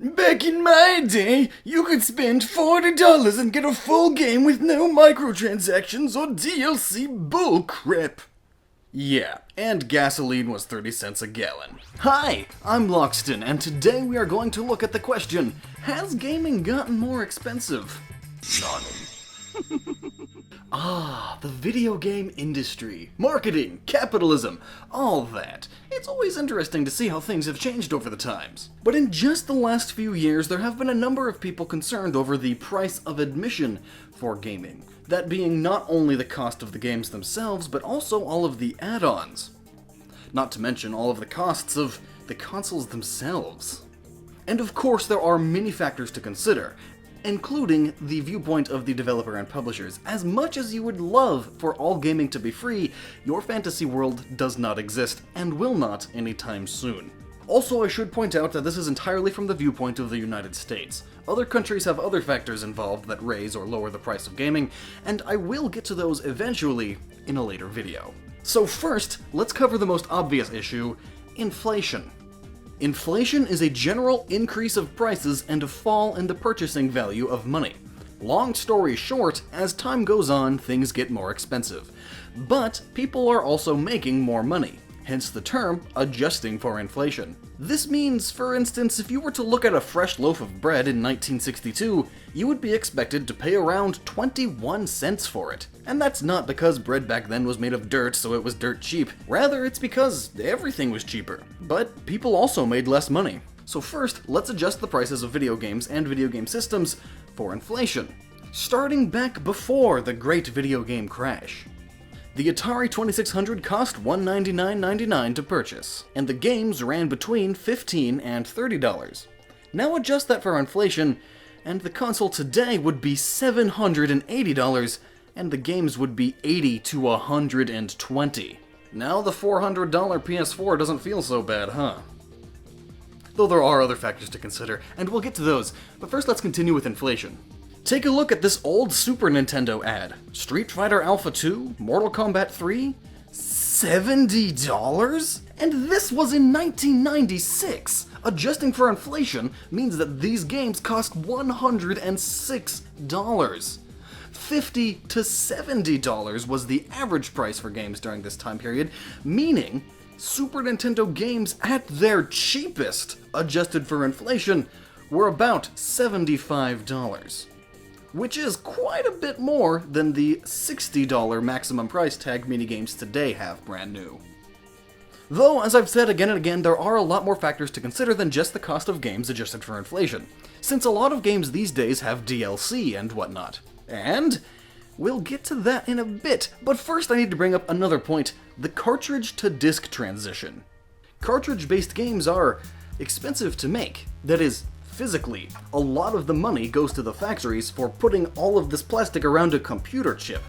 Back in my day, you could spend $40 and get a full game with no microtransactions or DLC bullcrap. Yeah, and gasoline was 30 cents a gallon. Hi, I'm Lockstin, and today we are going to look at the question, has gaming gotten more expensive? The video game industry, marketing, capitalism, all that. It's always interesting to see how things have changed over the times. But in just the last few years, there have been a number of people concerned over the price of admission for gaming. That being not only the cost of the games themselves, but also all of the add-ons. Not to mention all of the costs of the consoles themselves. And of course, there are many factors to consider, including the viewpoint of the developer and publishers. As much as you would love for all gaming to be free, your fantasy world does not exist, and will not anytime soon. Also, I should point out that this is entirely from the viewpoint of the United States. Other countries have other factors involved that raise or lower the price of gaming, and I will get to those eventually in a later video. So first, let's cover the most obvious issue, inflation. Inflation is a general increase of prices and a fall in the purchasing value of money. Long story short, as time goes on, things get more expensive. But people are also making more money, hence the term adjusting for inflation. This means, for instance, if you were to look at a fresh loaf of bread in 1962, you would be expected to pay around 21 cents for it. And that's not because bread back then was made of dirt, so it was dirt cheap. Rather, it's because everything was cheaper. But people also made less money. So first, let's adjust the prices of video games and video game systems for inflation. Starting back before the great video game crash. The Atari 2600 cost $199.99 to purchase, and the games ran between $15 and $30. Now adjust that for inflation, and the console today would be $780, and the games would be $80 to $120. Now the $400 PS4 doesn't feel so bad, huh? Though there are other factors to consider, and we'll get to those, but first let's continue with inflation. Take a look at this old Super Nintendo ad. Street Fighter Alpha 2, Mortal Kombat 3, $70? And this was in 1996! Adjusting for inflation means that these games cost $106. $50 to $70 was the average price for games during this time period, meaning Super Nintendo games at their cheapest, adjusted for inflation, were about $75. Which is quite a bit more than the $60 maximum price tag minigames today have brand new. Though, as I've said again and again, there are a lot more factors to consider than just the cost of games adjusted for inflation, since a lot of games these days have DLC and whatnot. And we'll get to that in a bit, but first I need to bring up another point, the cartridge-to-disc transition. Cartridge-based games are expensive to make, that is, physically. A lot of the money goes to the factories for putting all of this plastic around a computer chip.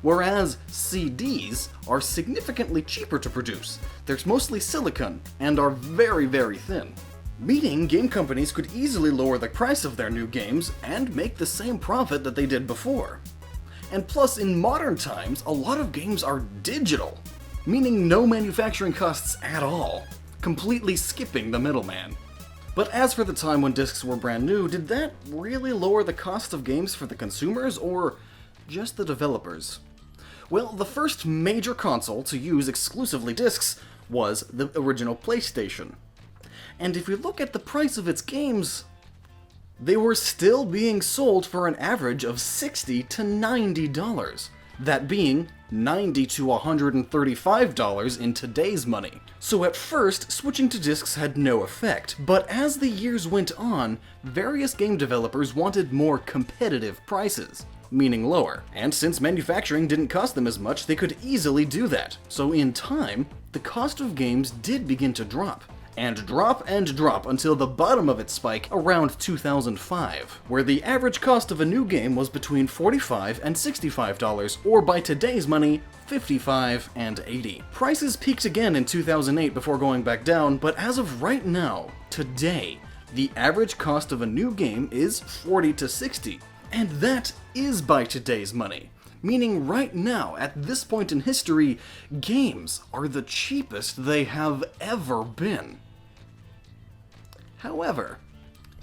Whereas CDs are significantly cheaper to produce. They're mostly silicone and are very, very thin. Meaning game companies could easily lower the price of their new games and make the same profit that they did before. And plus, in modern times, a lot of games are digital, meaning no manufacturing costs at all, completely skipping the middleman. But as for the time when discs were brand new, did that really lower the cost of games for the consumers, or just the developers? Well, the first major console to use exclusively discs was the original PlayStation. And if we look at the price of its games, they were still being sold for an average of $60 to $90. That being $90 to $135 in today's money. So at first, switching to discs had no effect, but as the years went on, various game developers wanted more competitive prices, meaning lower. And since manufacturing didn't cost them as much, they could easily do that. So in time, the cost of games did begin to drop. And drop until the bottom of its spike around 2005, where the average cost of a new game was between $45 and $65, or by today's money, $55 and $80. Prices peaked again in 2008 before going back down, but as of right now, today, the average cost of a new game is $40 to $60, and that is by today's money. Meaning right now, at this point in history, games are the cheapest they have ever been. However,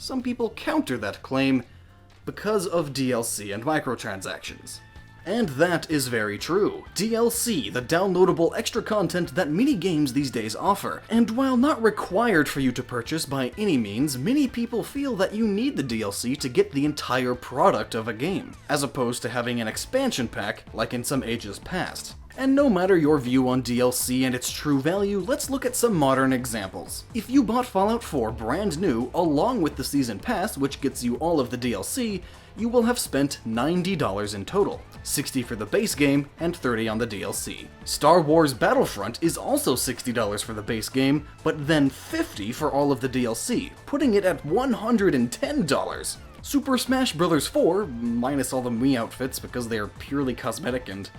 some people counter that claim because of DLC and microtransactions. And that is very true. DLC, the downloadable extra content that many games these days offer. And while not required for you to purchase by any means, many people feel that you need the DLC to get the entire product of a game, as opposed to having an expansion pack like in some ages past. And no matter your view on DLC and its true value, let's look at some modern examples. If you bought Fallout 4 brand new, along with the Season Pass, which gets you all of the DLC, you will have spent $90 in total, $60 for the base game and $30 on the DLC. Star Wars Battlefront is also $60 for the base game, but then $50 for all of the DLC, putting it at $110. Super Smash Bros. 4, minus all the Mii outfits because they are purely cosmetic and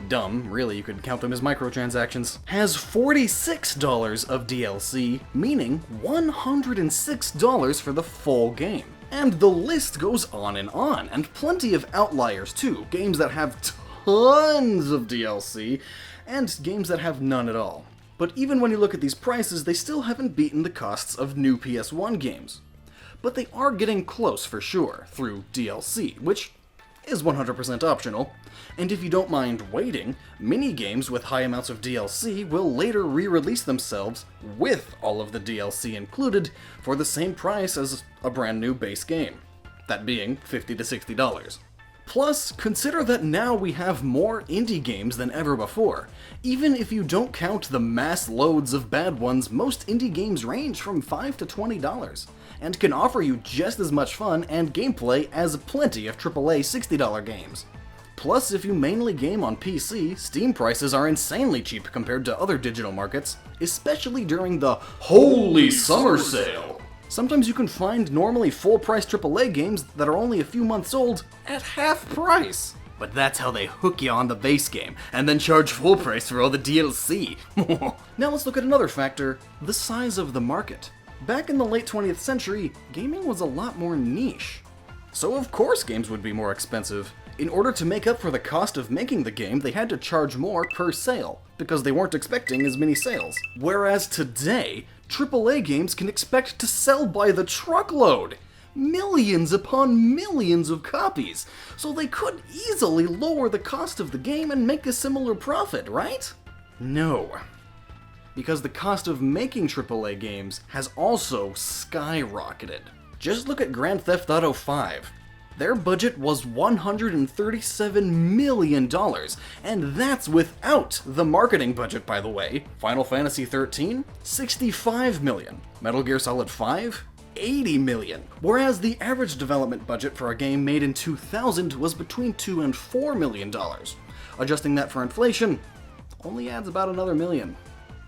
dumb, really you could count them as microtransactions, has $46 of DLC, meaning $106 for the full game. And the list goes on, and plenty of outliers too, games that have tons of DLC, and games that have none at all. But even when you look at these prices, they still haven't beaten the costs of new PS1 games. But they are getting close for sure, through DLC, which is 100% optional, and if you don't mind waiting, many games with high amounts of DLC will later re-release themselves with all of the DLC included for the same price as a brand new base game, that being $50 to $60. Plus, consider that now we have more indie games than ever before. Even if you don't count the mass loads of bad ones, most indie games range from $5 to $20, and can offer you just as much fun and gameplay as plenty of AAA $60 games. Plus, if you mainly game on PC, Steam prices are insanely cheap compared to other digital markets, especially during the Holy Summer Sale. Sometimes you can find normally full-price AAA games that are only a few months old at half price. But that's how they hook you on the base game, and then charge full price for all the DLC. Now let's look at another factor, the size of the market. Back in the late 20th century, gaming was a lot more niche. So of course games would be more expensive. In order to make up for the cost of making the game, they had to charge more per sale, because they weren't expecting as many sales. Whereas today, AAA games can expect to sell by the truckload, millions upon millions of copies, so they could easily lower the cost of the game and make a similar profit, right? No. Because the cost of making AAA games has also skyrocketed. Just look at Grand Theft Auto V. Their budget was $137 million, and that's without the marketing budget, by the way. Final Fantasy XIII, $65 million. Metal Gear Solid 5, $80 million. Whereas the average development budget for a game made in 2000 was between $2 and $4 million. Adjusting that for inflation only adds about another million.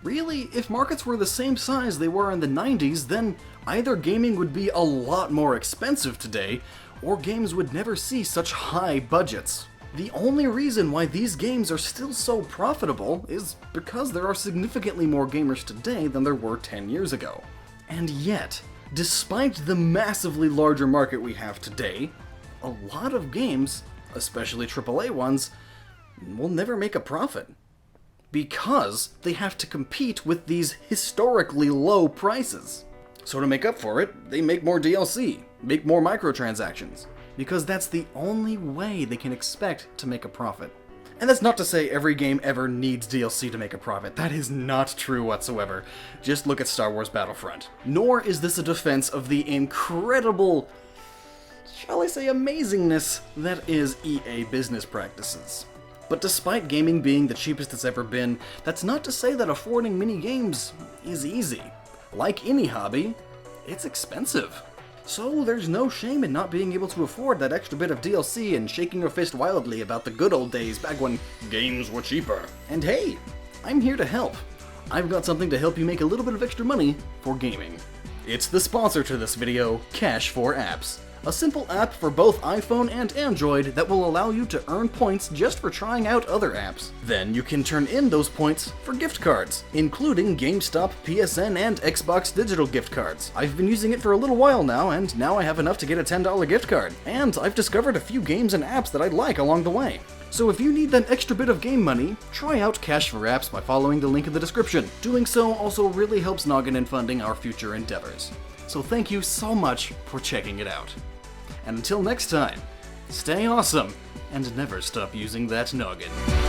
Really, if markets were the same size they were in the 90s, then either gaming would be a lot more expensive today, or games would never see such high budgets. The only reason why these games are still so profitable is because there are significantly more gamers today than there were 10 years ago. And yet, despite the massively larger market we have today, a lot of games, especially AAA ones, will never make a profit. Because they have to compete with these historically low prices. So to make up for it, they make more DLC, make more microtransactions, because that's the only way they can expect to make a profit. And that's not to say every game ever needs DLC to make a profit. That is not true whatsoever. Just look at Star Wars Battlefront. Nor is this a defense of the incredible, shall I say, amazingness that is EA business practices. But despite gaming being the cheapest it's ever been, that's not to say that affording mini games is easy. Like any hobby, it's expensive. So there's no shame in not being able to afford that extra bit of DLC and shaking your fist wildly about the good old days back when games were cheaper. And hey, I'm here to help. I've got something to help you make a little bit of extra money for gaming. It's the sponsor to this video, Cash for Apps. A simple app for both iPhone and Android that will allow you to earn points just for trying out other apps. Then you can turn in those points for gift cards, including GameStop, PSN, and Xbox digital gift cards. I've been using it for a little while now, and now I have enough to get a $10 gift card. And I've discovered a few games and apps that I'd like along the way. So if you need that extra bit of game money, try out Cash for Apps by following the link in the description. Doing so also really helps Gnoggin in funding our future endeavors. so thank you so much for checking it out. And until next time, stay awesome, and never stop using that noggin.